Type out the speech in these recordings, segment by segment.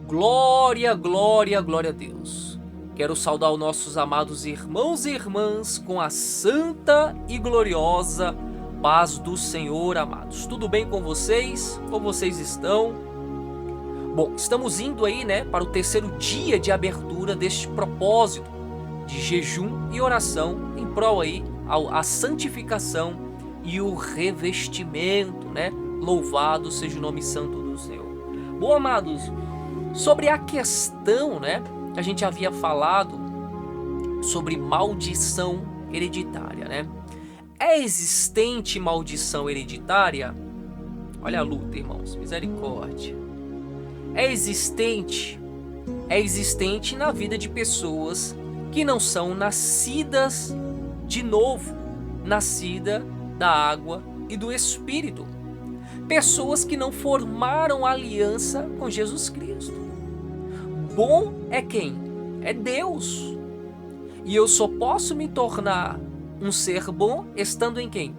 Glória, glória, glória a Deus. Quero saudar os nossos amados irmãos e irmãs com a santa e gloriosa paz do Senhor, amados. Tudo bem com vocês? Como vocês estão? Bom, estamos indo aí, para o terceiro dia de abertura deste propósito de jejum e oração em prol aí a santificação e o revestimento, Louvado seja o nome santo do Senhor. Bom, amados, sobre a questão, que a gente havia falado sobre maldição hereditária, É existente maldição hereditária? Olha a luta, irmãos, misericórdia. É existente na vida de pessoas que não são nascidas de novo, nascida da água e do Espírito. Pessoas que não formaram aliança com Jesus Cristo. Bom é quem? É Deus. E eu só posso me tornar um ser bom estando em quem?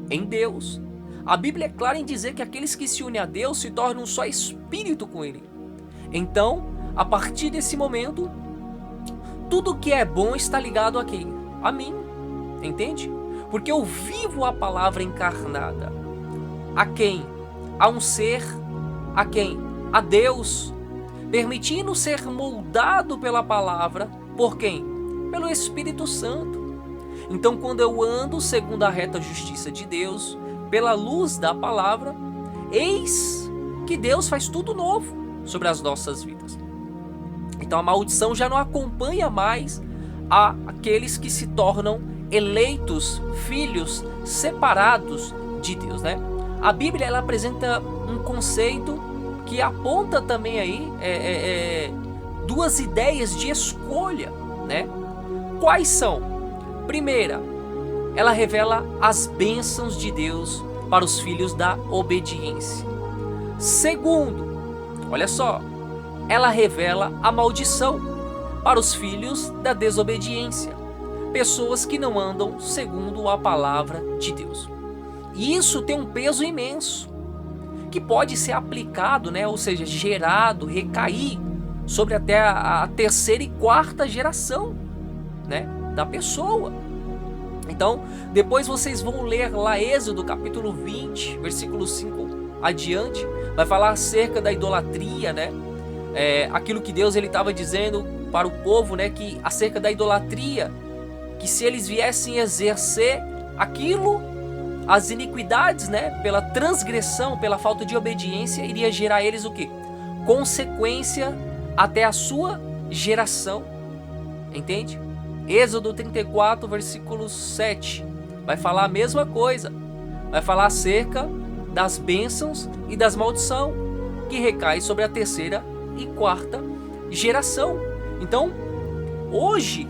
Em Deus. A Bíblia é clara em dizer que aqueles que se unem a Deus se tornam um só espírito com Ele. Então, a partir desse momento, tudo que é bom está ligado a quem? A mim. Entende? Porque eu vivo a palavra encarnada. A quem? A um ser. A quem? A Deus. Permitindo ser moldado pela palavra. Por quem? Pelo Espírito Santo. Então, quando eu ando segundo a reta justiça de Deus, pela luz da palavra, eis que Deus faz tudo novo sobre as nossas vidas. Então, a maldição já não acompanha mais aqueles que se tornam eleitos, filhos separados de Deus, A Bíblia ela apresenta um conceito que aponta também aí duas ideias de escolha, Quais são? Primeira, ela revela as bênçãos de Deus para os filhos da obediência. Segundo, olha só, ela revela a maldição para os filhos da desobediência. Pessoas que não andam segundo a palavra de Deus. E isso tem um peso imenso, que pode ser aplicado, ou seja, gerado, recair sobre até a terceira e quarta geração, da pessoa. Então, depois vocês vão ler lá Êxodo capítulo 20, versículo 5 adiante, vai falar acerca da idolatria, aquilo que Deus estava dizendo para o povo, que acerca da idolatria, que se eles viessem exercer aquilo, as iniquidades, pela transgressão, pela falta de obediência, iria gerar eles o quê? Consequência até a sua geração. Entende? Êxodo 34, versículo 7, vai falar a mesma coisa. Vai falar acerca das bênçãos e das maldições que recai sobre a terceira e quarta geração. Então, hoje,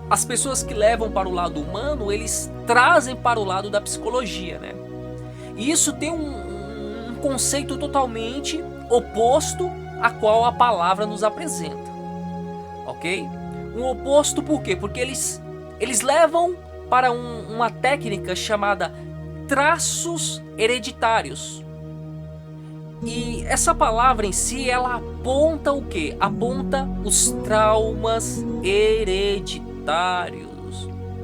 as pessoas que levam para o lado humano, eles trazem para o lado da psicologia, E isso tem um conceito totalmente oposto a qual a palavra nos apresenta, ok? Um oposto por quê? Porque eles levam para uma técnica chamada traços hereditários. E essa palavra em si, ela aponta o quê? Aponta os traumas hereditários.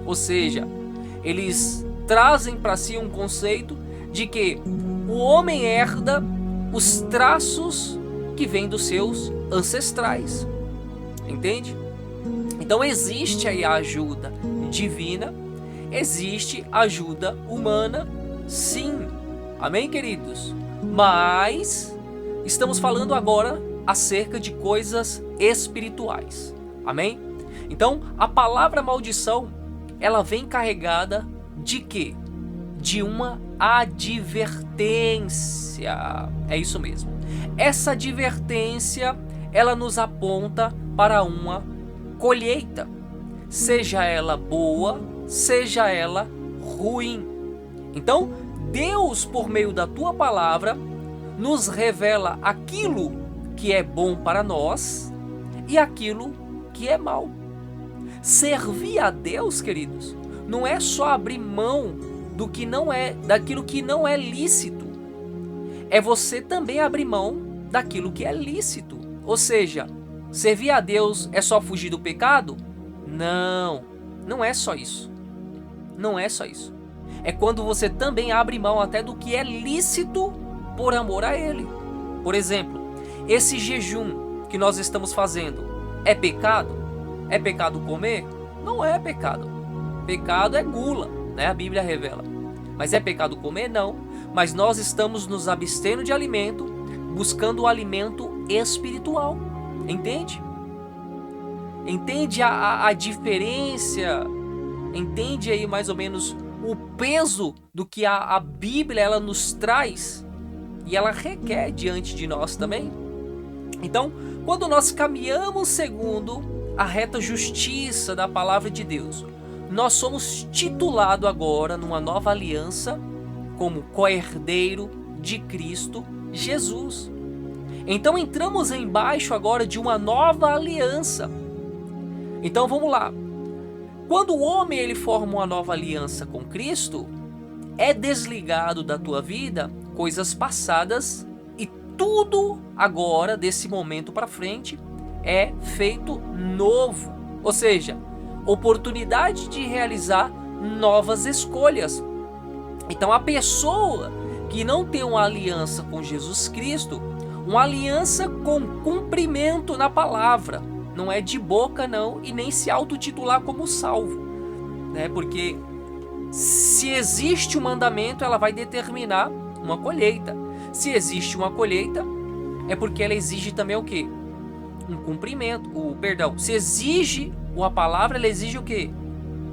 Ou seja, eles trazem para si um conceito de que o homem herda os traços que vêm dos seus ancestrais. Entende? Então existe aí a ajuda divina, existe ajuda humana, sim. Amém, queridos? Mas estamos falando agora acerca de coisas espirituais. Amém? Então, a palavra maldição, ela vem carregada de quê? De uma advertência. É isso mesmo. Essa advertência, ela nos aponta para uma colheita, seja ela boa, seja ela ruim. Então, Deus, por meio da tua palavra, nos revela aquilo que é bom para nós e aquilo que é mal. Servir a Deus, queridos, não é só abrir mão daquilo que não é lícito. É você também abrir mão daquilo que é lícito. Ou seja, servir a Deus é só fugir do pecado? Não, não é só isso. Não é só isso. É quando você também abre mão até do que é lícito por amor a Ele. Por exemplo, esse jejum que nós estamos fazendo é pecado? É pecado comer? Não é pecado. Pecado é gula, né? A Bíblia revela. Mas é pecado comer? Não. Mas nós estamos nos abstendo de alimento, buscando o alimento espiritual. Entende? Entende a diferença? Entende aí mais ou menos o peso do que a Bíblia ela nos traz e ela requer diante de nós também? Então, quando nós caminhamos segundo a reta justiça da palavra de Deus, nós somos titulados agora numa nova aliança como co-herdeiro de Cristo Jesus. Então entramos embaixo agora de uma nova aliança. Então vamos lá. Quando o homem ele forma uma nova aliança com Cristo, é desligado da tua vida coisas passadas e tudo agora, desse momento para frente, é feito novo. Ou seja, oportunidade de realizar novas escolhas. Então a pessoa que não tem uma aliança com Jesus Cristo, uma aliança com cumprimento na palavra, não é de boca não, e nem se autotitular como salvo, né? Porque se existe um mandamento, ela vai determinar uma colheita. Se existe uma colheita, é porque ela exige também o quê? Um cumprimento. Se exige uma palavra, ela exige o quê?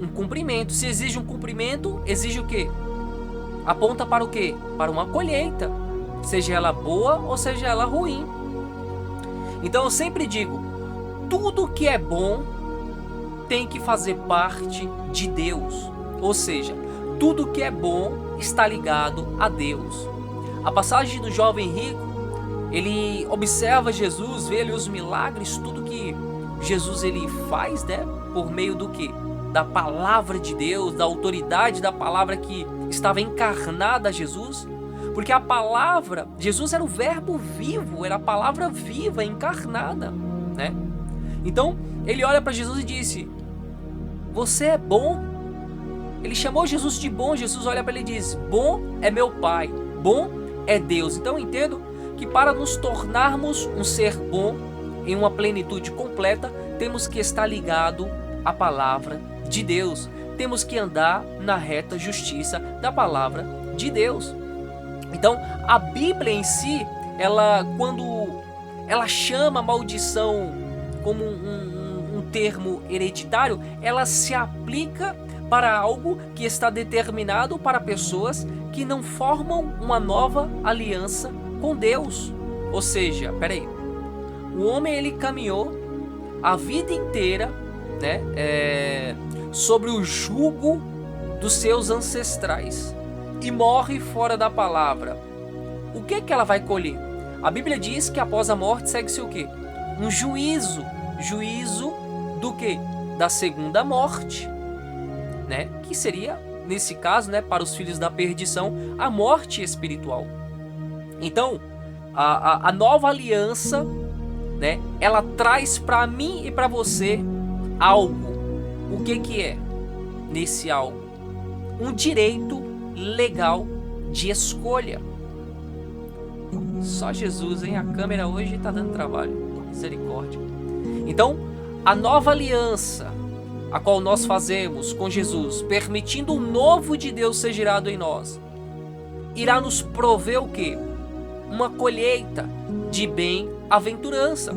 Um cumprimento. Se exige um cumprimento, exige o quê? Aponta para o quê? Para uma colheita, seja ela boa ou seja ela ruim. Então eu sempre digo, tudo que é bom tem que fazer parte de Deus. Ou seja, tudo que é bom está ligado a Deus. A passagem do jovem rico, ele observa Jesus, vê ali os milagres, tudo que Jesus ele faz, né? Por meio do que? Da palavra de Deus, da autoridade da palavra que estava encarnada a Jesus. Porque a palavra, Jesus era o verbo vivo, era a palavra viva, encarnada, né? Então, ele olha para Jesus e disse, você é bom. Ele chamou Jesus de bom. Jesus olha para ele e diz, bom é meu Pai, bom é Deus. Então eu entendo que para nos tornarmos um ser bom, em uma plenitude completa, temos que estar ligado à palavra de Deus. Temos que andar na reta justiça da palavra de Deus. Então, a Bíblia em si, quando ela chama a maldição como um termo hereditário, ela se aplica para algo que está determinado para pessoas que não formam uma nova aliança com Deus. Ou seja, o homem ele caminhou a vida inteira, né, sobre o jugo dos seus ancestrais e morre fora da palavra. O que ela vai colher? A Bíblia diz que após a morte segue-se o quê? Um juízo. Juízo do quê? Da segunda morte, né? Que seria, nesse caso, né, para os filhos da perdição, a morte espiritual. Então, a nova aliança, né, ela traz para mim e para você algo. O que é nesse algo? Um direito legal de escolha. Só Jesus, hein? A câmera hoje tá dando trabalho. Misericórdia. Então, a nova aliança, a qual nós fazemos com Jesus, permitindo o novo de Deus ser gerado em nós, irá nos prover o quê? Uma colheita de bem-aventurança.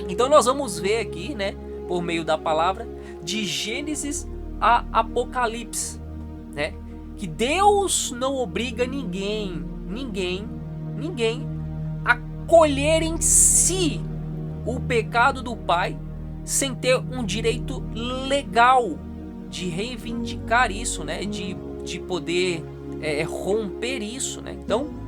Então nós vamos ver aqui, né, por meio da palavra, de Gênesis a Apocalipse, né, que Deus não obriga ninguém a colher em si o pecado do pai sem ter um direito legal de reivindicar isso, né, de poder romper isso, né? Então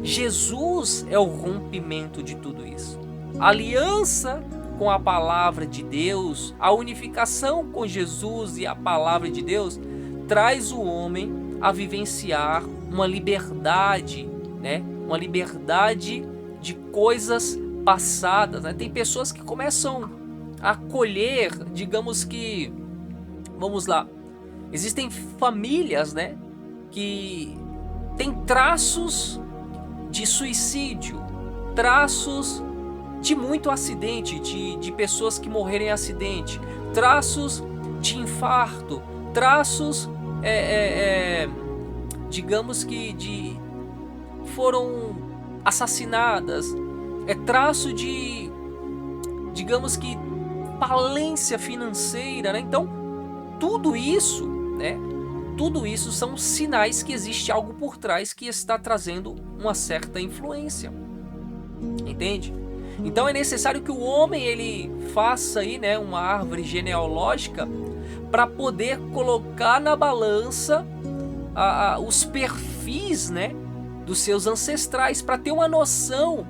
Jesus é o rompimento de tudo isso. A aliança com a palavra de Deus, a unificação com Jesus e a palavra de Deus traz o homem a vivenciar uma liberdade, né? Uma liberdade de coisas passadas, né? Tem pessoas que começam a colher, digamos que, vamos lá, existem famílias, né, que têm traços de suicídio, traços de muito acidente, de pessoas que morreram em acidente, traços de infarto, traços, digamos que foram assassinadas, traço de, digamos que, falência financeira, né? Então, tudo isso, né? Tudo isso são sinais que existe algo por trás que está trazendo uma certa influência, entende? Então é necessário que o homem ele faça aí, né, uma árvore genealógica para poder colocar na balança os perfis, né, dos seus ancestrais, para ter uma noção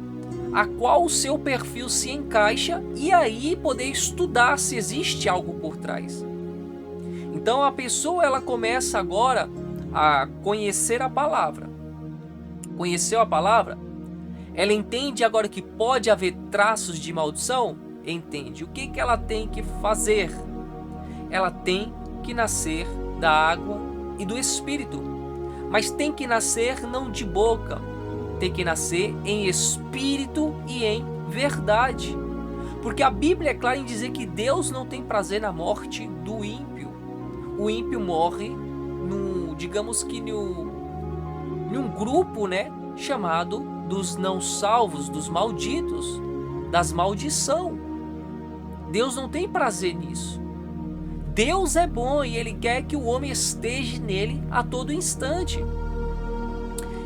a qual o seu perfil se encaixa e aí poder estudar se existe algo por trás. Então a pessoa ela começa agora a conhecer a palavra. Conheceu a palavra? Ela entende agora que pode haver traços de maldição? Entende. O que ela tem que fazer? Ela tem que nascer da água e do Espírito. Mas tem que nascer não de boca. Tem que nascer em espírito e em verdade. Porque a Bíblia é clara em dizer que Deus não tem prazer na morte do ímpio. O ímpio morre digamos que num grupo, né, chamado dos não salvos, dos malditos, das maldição. Deus não tem prazer nisso. Deus é bom e Ele quer que o homem esteja nele a todo instante.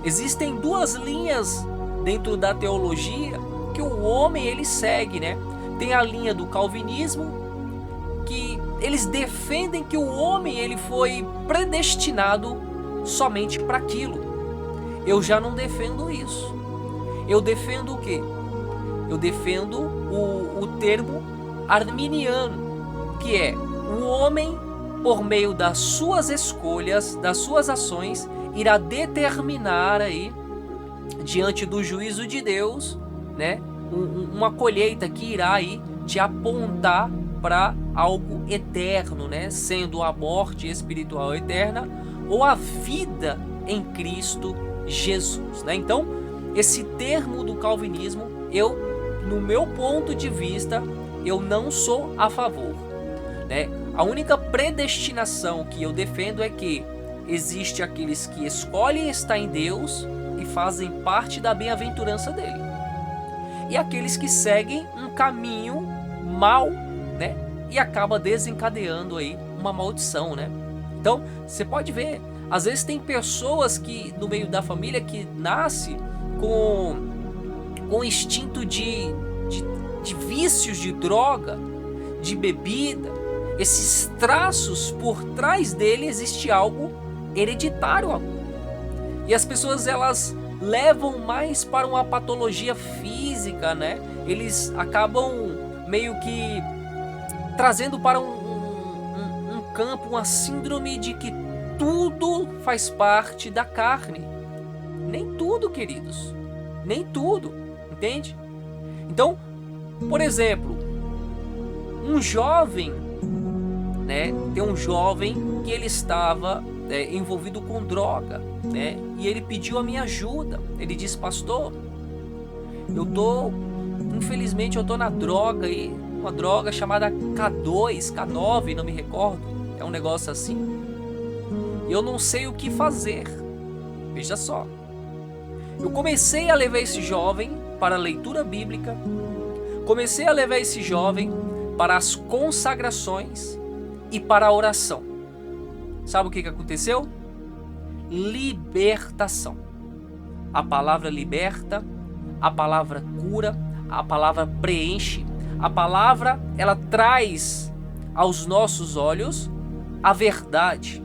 Existem duas linhas dentro da teologia que o homem ele segue, né? Tem a linha do calvinismo, que eles defendem que o homem ele foi predestinado somente para aquilo. Eu já não defendo isso. Eu defendo o quê? Eu defendo o termo arminiano, que é o homem, por meio das suas escolhas, das suas ações, irá determinar aí, diante do juízo de Deus, né, uma colheita que irá aí te apontar para algo eterno, né, sendo a morte espiritual eterna ou a vida em Cristo Jesus, né? Então, esse termo do calvinismo, no meu ponto de vista, eu não sou a favor, né? A única predestinação que eu defendo é que existe aqueles que escolhem estar em Deus e fazem parte da bem-aventurança dele, e aqueles que seguem um caminho mau, né, e acaba desencadeando aí uma maldição, né? Então, você pode ver, às vezes tem pessoas que no meio da família que nasce com instinto de vícios de droga, de bebida. Esses traços, por trás dele existe algo hereditário. E as pessoas elas levam mais para uma patologia física, né? Eles acabam meio que trazendo para um campo uma síndrome de que tudo faz parte da carne. Nem tudo, queridos. Nem tudo, entende? Então, por exemplo, um jovem, né? Tem um jovem que ele estava envolvido com droga, né? E ele pediu a minha ajuda. Ele disse: pastor, infelizmente eu tô na droga aí, uma droga chamada K2, K9, não me recordo, é um negócio assim. Eu não sei o que fazer. Veja só. Eu comecei a levar esse jovem para a leitura bíblica, comecei a levar esse jovem para as consagrações e para a oração. Sabe o que aconteceu? Libertação. A palavra liberta, a palavra cura, a palavra preenche, a palavra ela traz aos nossos olhos a verdade,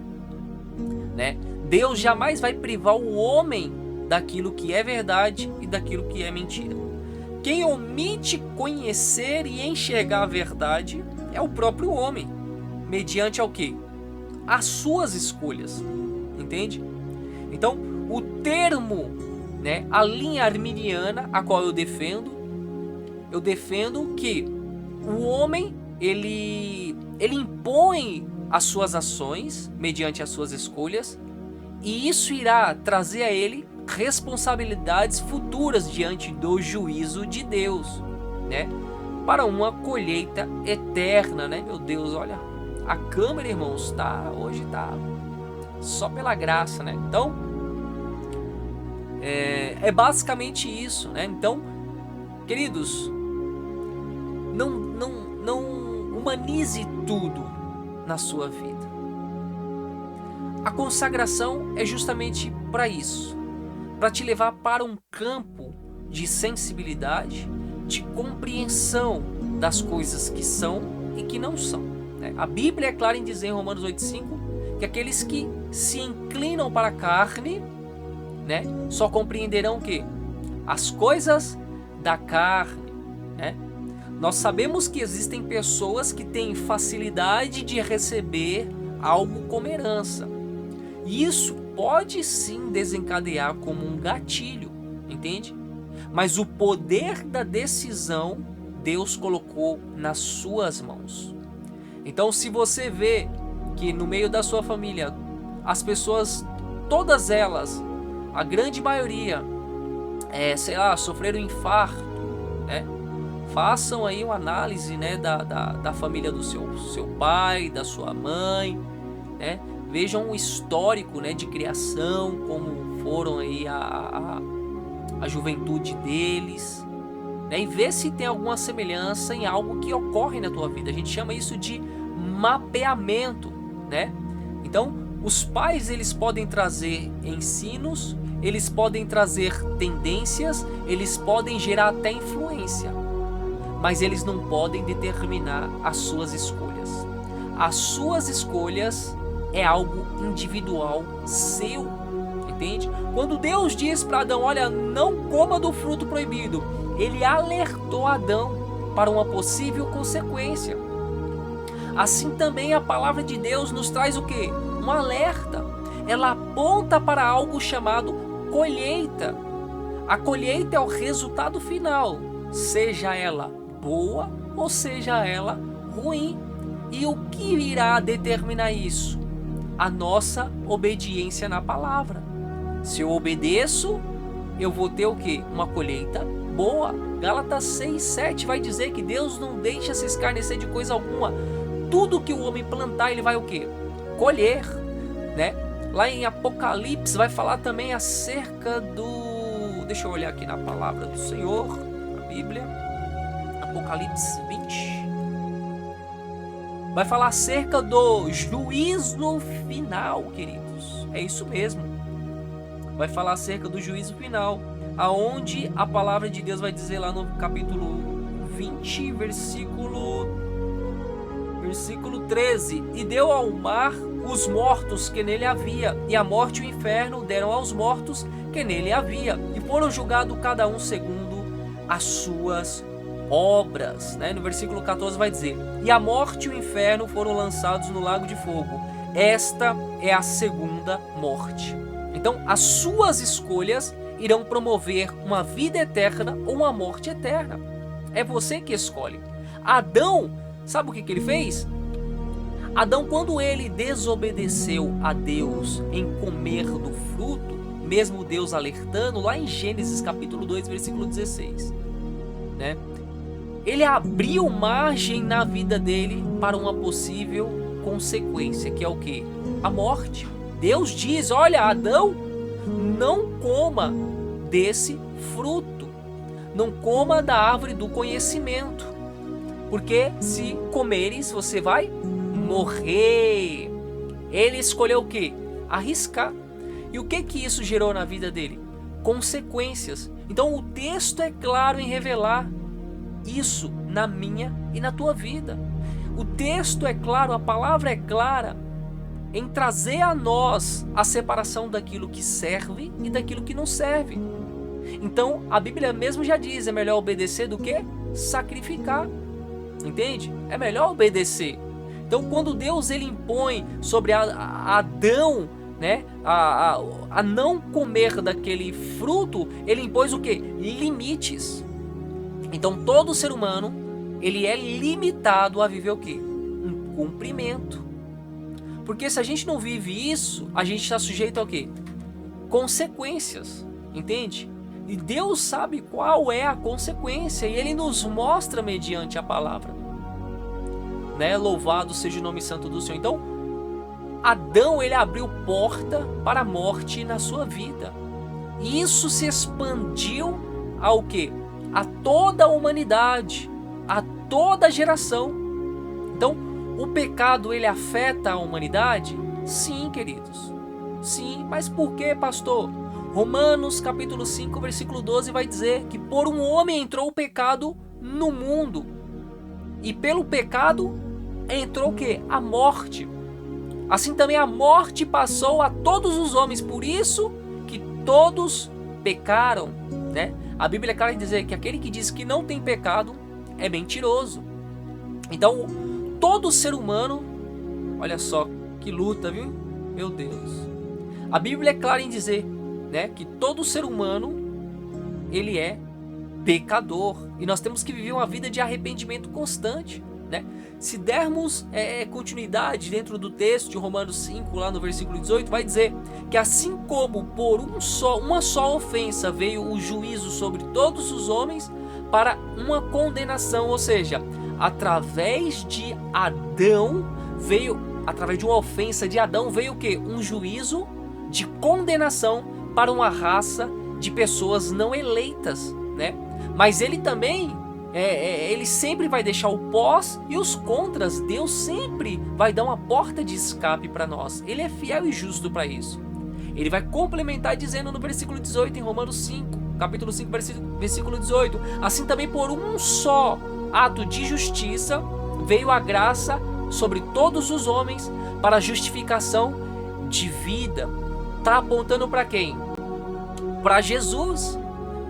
né? Deus jamais vai privar o homem daquilo que é verdade e daquilo que é mentira. Quem omite conhecer e enxergar a verdade é o próprio homem, mediante ao quê? As suas escolhas, entende? Então, o termo, né, a linha arminiana, a qual eu defendo que o homem ele impõe as suas ações mediante as suas escolhas, e isso irá trazer a ele responsabilidades futuras diante do juízo de Deus, né, para uma colheita eterna, né? Meu Deus, olha, a câmera, irmãos, hoje tá só pela graça, né? Então, é basicamente isso, né? Então, queridos, não humanize tudo na sua vida. A consagração é justamente para isso, para te levar para um campo de sensibilidade, de compreensão das coisas que são e que não são, né? A Bíblia é clara em dizer em Romanos 8,5 que aqueles que se inclinam para a carne, né, só compreenderão o quê? As coisas da carne, né? Nós sabemos que existem pessoas que têm facilidade de receber algo como herança. E isso pode sim desencadear como um gatilho, entende? Mas o poder da decisão Deus colocou nas suas mãos. Então, se você vê que no meio da sua família as pessoas, todas elas, a grande maioria, sofreram infarto, né? Façam aí uma análise, né, da família do seu pai, da sua mãe, né? Vejam o histórico, né, de criação, como foram aí a juventude deles, né? E vê se tem alguma semelhança em algo que ocorre na tua vida. A gente chama isso de mapeamento, né? Então, os pais, eles podem trazer ensinos, eles podem trazer tendências, eles podem gerar até influência, mas eles não podem determinar as suas escolhas. As suas escolhas é algo individual seu, entende? Quando Deus diz para Adão, olha, não coma do fruto proibido, ele alertou Adão para uma possível consequência. Assim também a palavra de Deus nos traz o quê? Um alerta. Ela aponta para algo chamado colheita. A colheita é o resultado final, seja ela boa ou seja ela ruim. E o que irá determinar isso? A nossa obediência na palavra. Se eu obedeço, eu vou ter o quê? Uma colheita boa. Gálatas 6:7 vai dizer que Deus não deixa se escarnecer de coisa alguma. Tudo que o homem plantar, ele vai o quê? Colher, né? Lá em Apocalipse vai falar também acerca do... Deixa eu olhar aqui na palavra do Senhor, na Bíblia. Apocalipse 20. Vai falar acerca do juízo final, queridos. É isso mesmo. Vai falar acerca do juízo final, aonde a palavra de Deus vai dizer lá no capítulo 20, versículo 13. E deu ao mar os mortos que nele havia, e a morte e o inferno deram aos mortos que nele havia, e foram julgados cada um segundo as suas obras, né? No versículo 14 vai dizer, e a morte e o inferno foram lançados no lago de fogo. Esta é a segunda morte. Então, as suas escolhas irão promover uma vida eterna ou uma morte eterna. É você que escolhe. Adão, sabe o que ele fez? Adão, quando ele desobedeceu a Deus em comer do fruto, mesmo Deus alertando, lá em Gênesis capítulo 2, versículo 16, né? Ele abriu margem na vida dele para uma possível consequência, que é o quê? A morte. Deus diz, olha, Adão, não coma desse fruto, não coma da árvore do conhecimento, porque se comeres você vai morrer. Ele escolheu o quê? Arriscar. E o que isso gerou na vida dele? Consequências. Então o texto é claro em revelar isso na minha e na tua vida. O texto é claro, a palavra é clara em trazer a nós a separação daquilo que serve e daquilo que não serve. Então a Bíblia mesmo já diz, é melhor obedecer do que sacrificar. Entende? É melhor obedecer. Então quando Deus ele impõe sobre Adão, né, a não comer daquele fruto, ele impôs o quê? Limites. Então todo ser humano, ele é limitado a viver o quê? Um cumprimento. Porque se a gente não vive isso, a gente está sujeito ao quê? Consequências, entende? E Deus sabe qual é a consequência e Ele nos mostra mediante a palavra, né? Louvado seja o nome santo do Senhor. Então, Adão, ele abriu porta para a morte na sua vida. E isso se expandiu ao quê? A toda a humanidade, a toda a geração. Então, o pecado, ele afeta a humanidade? Sim, queridos. Sim, mas por que, pastor? Romanos capítulo 5, versículo 12 vai dizer que por um homem entrou o pecado no mundo. E pelo pecado entrou o quê? A morte. Assim também a morte passou a todos os homens, por isso que todos pecaram, né? A Bíblia é clara em dizer que aquele que diz que não tem pecado é mentiroso. Então, todo ser humano, olha só que luta, viu? Meu Deus. A Bíblia é clara em dizer, né, que todo ser humano, ele é pecador. E nós temos que viver uma vida de arrependimento constante, né? Se dermos continuidade dentro do texto de Romanos 5, lá no versículo 18, vai dizer que assim como por uma só ofensa veio o juízo sobre todos os homens para uma condenação, ou seja, através de Adão veio, através de uma ofensa de Adão veio o quê? Um juízo de condenação para uma raça de pessoas não eleitas, né? Mas ele também, ele sempre vai deixar o pós e os contras. Deus sempre vai dar uma porta de escape para nós. Ele é fiel e justo para isso. Ele vai complementar dizendo no versículo 18, em Romanos 5, capítulo 5, versículo 18, assim também por um só ato de justiça veio a graça sobre todos os homens para a justificação de vida. Está apontando para quem? Para Jesus,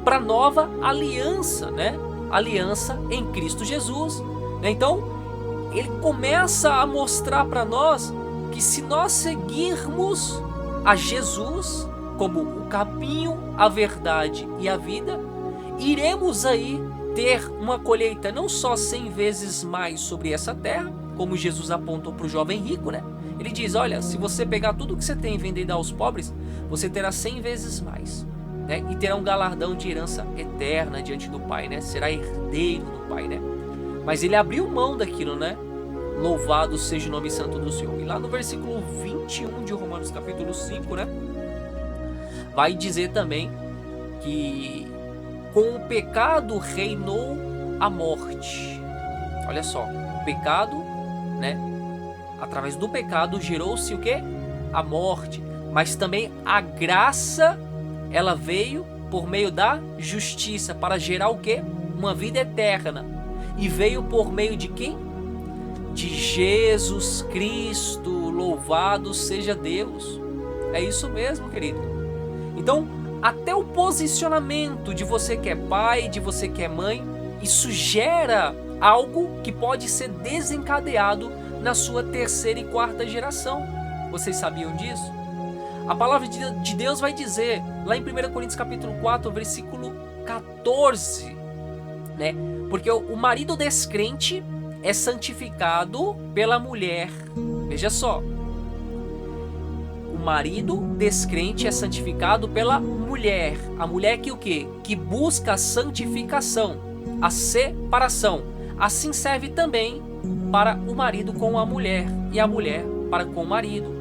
para a nova aliança, né? Aliança em Cristo Jesus. Então, ele começa a mostrar para nós que se nós seguirmos a Jesus como o caminho, a verdade e a vida, iremos aí ter uma colheita não só 100 vezes mais sobre essa terra, como Jesus apontou para o jovem rico, né? Ele diz, olha, se você pegar tudo que você tem e vender e dar aos pobres, você terá 100 vezes mais, né? E terá um galardão de herança eterna diante do Pai, né? Será herdeiro do Pai, né? Mas ele abriu mão daquilo, né? Louvado seja o nome santo do Senhor. E lá no versículo 21 de Romanos capítulo 5, né? Vai dizer também que com o pecado reinou a morte. Olha só, o pecado, né? Através do pecado gerou-se o quê? A morte. Mas também a graça, ela veio por meio da justiça para gerar o quê? Uma vida eterna. E veio por meio de quem? De Jesus Cristo. Louvado seja Deus. É isso mesmo, querido. Então, até o posicionamento de você que é pai, de você que é mãe, isso gera algo que pode ser desencadeado na sua terceira e quarta geração. Vocês sabiam disso? A palavra de Deus vai dizer, lá em 1 Coríntios capítulo 4, versículo 14, né? Porque o marido descrente é santificado pela mulher. Veja só. O marido descrente é santificado pela mulher. A mulher que o quê? Que busca a santificação, a separação. Assim serve também para o marido com a mulher e a mulher para com o marido.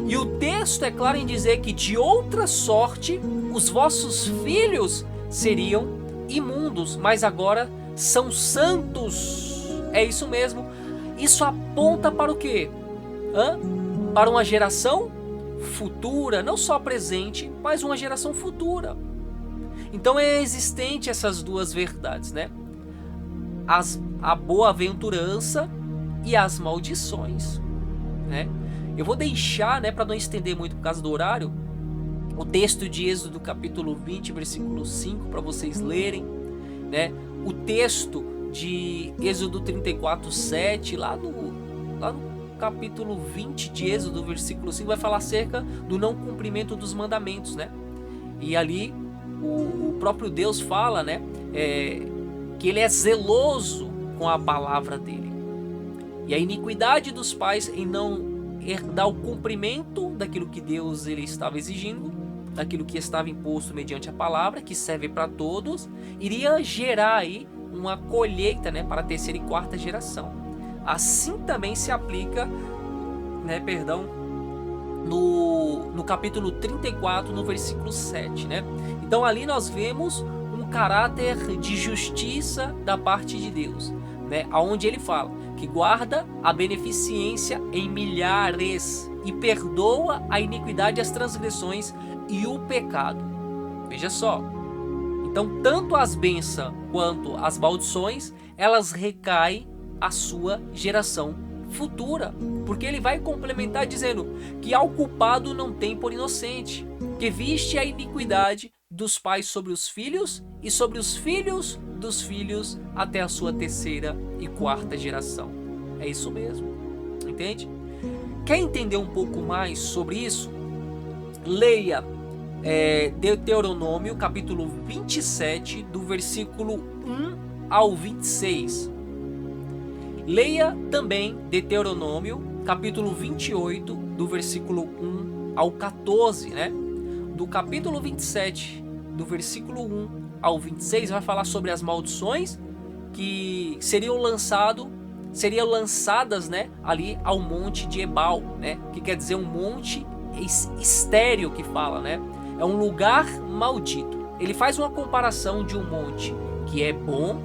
E o texto é claro em dizer que de outra sorte os vossos filhos seriam imundos, mas agora são santos. É isso mesmo. Isso aponta para o quê? Para uma geração futura, não só presente, mas uma geração futura. Então é existente essas duas verdades, né? A boa-aventurança e as maldições, né? Eu vou deixar, né, para não estender muito por causa do horário, o texto de Êxodo capítulo 20, versículo 5, para vocês lerem, né? O texto de Êxodo 34, 7, lá no capítulo 20 de Êxodo, versículo 5, vai falar acerca do não cumprimento dos mandamentos, né? E ali o próprio Deus fala, né, que ele é zeloso com a palavra dele. E a iniquidade dos pais em não dar o cumprimento daquilo que Deus ele estava exigindo, daquilo que estava imposto mediante a palavra, que serve para todos, iria gerar aí uma colheita, né, para a terceira e quarta geração. Assim também se aplica, né, no capítulo 34, no versículo 7, né? Então ali nós vemos um caráter de justiça da parte de Deus, né? Onde ele fala que guarda a beneficência em milhares e perdoa a iniquidade, as transgressões e o pecado. Veja só. Então, tanto as bênçãos quanto as maldições, elas recaem à sua geração futura, porque ele vai complementar dizendo que ao culpado não tem por inocente, que viste a iniquidade dos pais sobre os filhos e sobre os filhos dos filhos até a sua terceira e quarta geração. É isso mesmo, entende? Quer entender um pouco mais sobre isso? Leia Deuteronômio capítulo 27, do versículo 1 ao 26. Leia também Deuteronômio capítulo 28, do versículo 1 ao 14, né? Do capítulo 27, do versículo 1 ao 26, vai falar sobre as maldições que seriam lançadas, né, ali ao monte de Ebal, né? Que quer dizer um monte estéril, que fala, né? É um lugar maldito. Ele faz uma comparação de um monte que é bom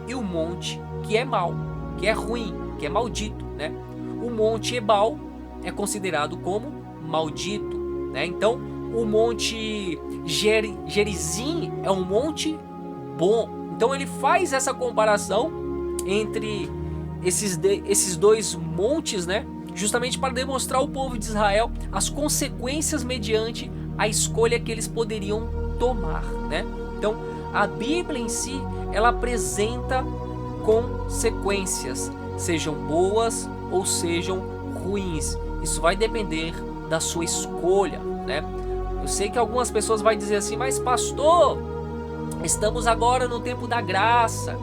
e um monte que é mau, que é ruim, que é maldito, né? O monte Ebal é considerado como maldito, né? Então, o monte Gerizim é um monte bom. Então, ele faz essa comparação entre esses dois montes, né? Justamente para demonstrar ao povo de Israel as consequências mediante a escolha que eles poderiam tomar, né? Então, a Bíblia em si, ela apresenta consequências, sejam boas ou sejam ruins. Isso vai depender da sua escolha, né? Eu sei que algumas pessoas vão dizer assim, mas pastor, estamos agora no tempo da graça.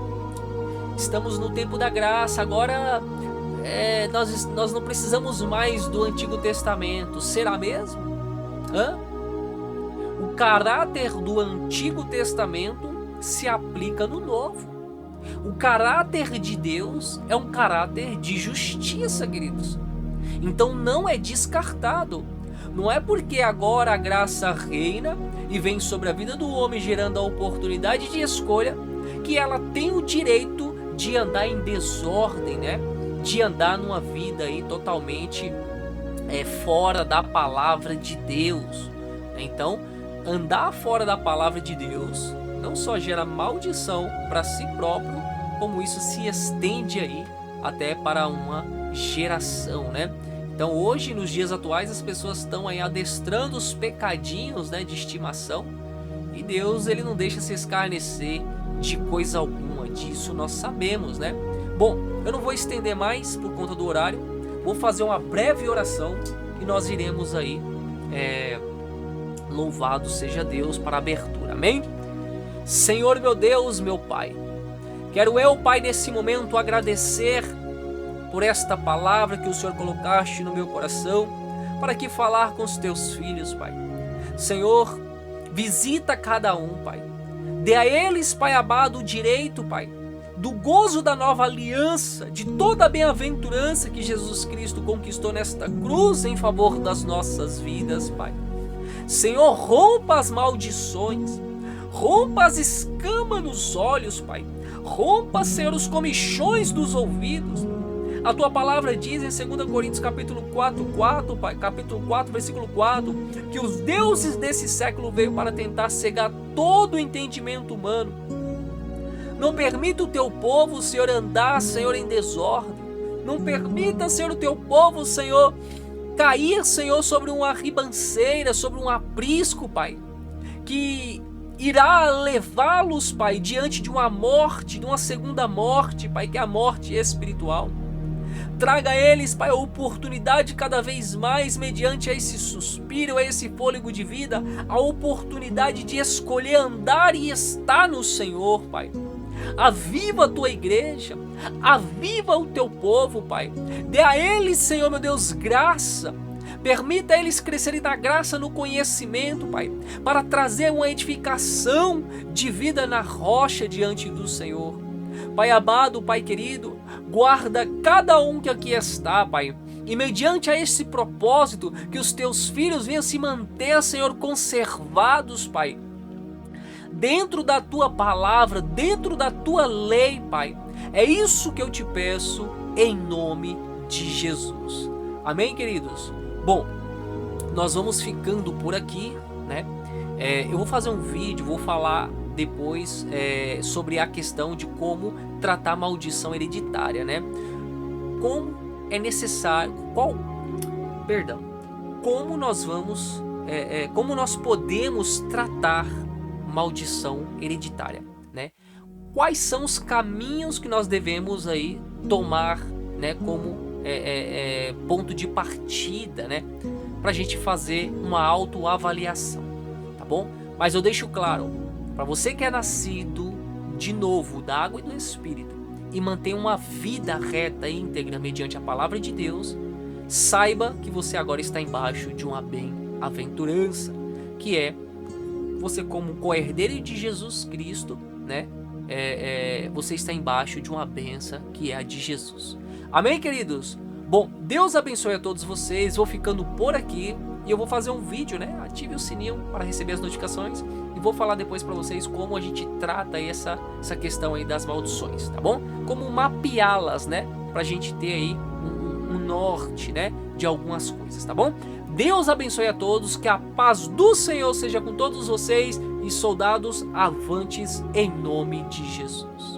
Estamos no tempo da graça, agora nós não precisamos mais do Antigo Testamento. Será mesmo? O caráter do Antigo Testamento se aplica no Novo. O caráter de Deus é um caráter de justiça, queridos. Então não é descartado. Não é porque agora a graça reina e vem sobre a vida do homem, gerando a oportunidade de escolha, que ela tem o direito de andar em desordem, né? De andar numa vida aí totalmente fora da palavra de Deus. Então, andar fora da palavra de Deus não só gera maldição para si próprio, como isso se estende aí até para uma geração, né? Então hoje, nos dias atuais, as pessoas estão aí adestrando os pecadinhos, né, de estimação, e Deus, ele não deixa se escarnecer de coisa alguma, disso nós sabemos, né? Bom, eu não vou estender mais por conta do horário, vou fazer uma breve oração e nós iremos aí, louvado seja Deus, para a abertura, amém? Senhor meu Deus, meu Pai, quero eu, Pai, nesse momento agradecer por esta palavra que o Senhor colocaste no meu coração, para que falar com os teus filhos, Pai. Senhor, visita cada um, Pai. Dê a eles, Pai amado, o direito, Pai, do gozo da nova aliança, de toda a bem-aventurança que Jesus Cristo conquistou nesta cruz em favor das nossas vidas, Pai. Senhor, rompa as maldições, rompa as escamas nos olhos, Pai. Rompa, Senhor, os comichões dos ouvidos. A tua palavra diz em 2 Coríntios capítulo 4, Pai, capítulo 4, versículo 4, que os deuses desse século veio para tentar cegar todo o entendimento humano. Não permita o teu povo, Senhor, andar, Senhor, em desordem. Não permita, Senhor, o teu povo, Senhor, cair, Senhor, sobre uma ribanceira, sobre um aprisco, Pai, que irá levá-los, Pai, diante de uma morte, de uma segunda morte, Pai, que é a morte espiritual. Traga a eles, Pai, a oportunidade cada vez mais, mediante a esse suspiro, a esse fôlego de vida, a oportunidade de escolher andar e estar no Senhor, Pai. Aviva a tua igreja, aviva o teu povo, Pai. Dê a eles, Senhor, meu Deus, graça. Permita eles crescerem na graça, no conhecimento, Pai, para trazer uma edificação de vida na rocha diante do Senhor. Pai amado, Pai querido, guarda cada um que aqui está, Pai, e mediante a esse propósito, que os teus filhos venham se manter, Senhor, conservados, Pai, dentro da tua palavra, dentro da tua lei, Pai. É isso que eu te peço, em nome de Jesus. Amém, queridos? Bom, nós vamos ficando por aqui, né? Eu vou fazer um vídeo, vou falar depois sobre a questão de como tratar maldição hereditária, né? Como é necessário, como nós vamos, como nós podemos tratar maldição hereditária, né? Quais são os caminhos que nós devemos aí tomar, né? Como ponto de partida, né, pra gente fazer uma autoavaliação, tá bom? Mas eu deixo claro, para você que é nascido de novo da água e do Espírito e mantém uma vida reta e íntegra mediante a palavra de Deus, saiba que você agora está embaixo de uma bem-aventurança, que é você, como co-herdeiro de Jesus Cristo, né? Você está embaixo de uma bênção que é a de Jesus. Amém, queridos? Bom, Deus abençoe a todos vocês. Vou ficando por aqui e eu vou fazer um vídeo, né? Ative o sininho para receber as notificações e vou falar depois para vocês como a gente trata essa questão aí das maldições, tá bom? Como mapeá-las, né? Pra gente ter aí um norte, né? De algumas coisas, tá bom? Deus abençoe a todos, que a paz do Senhor seja com todos vocês e soldados avantes em nome de Jesus.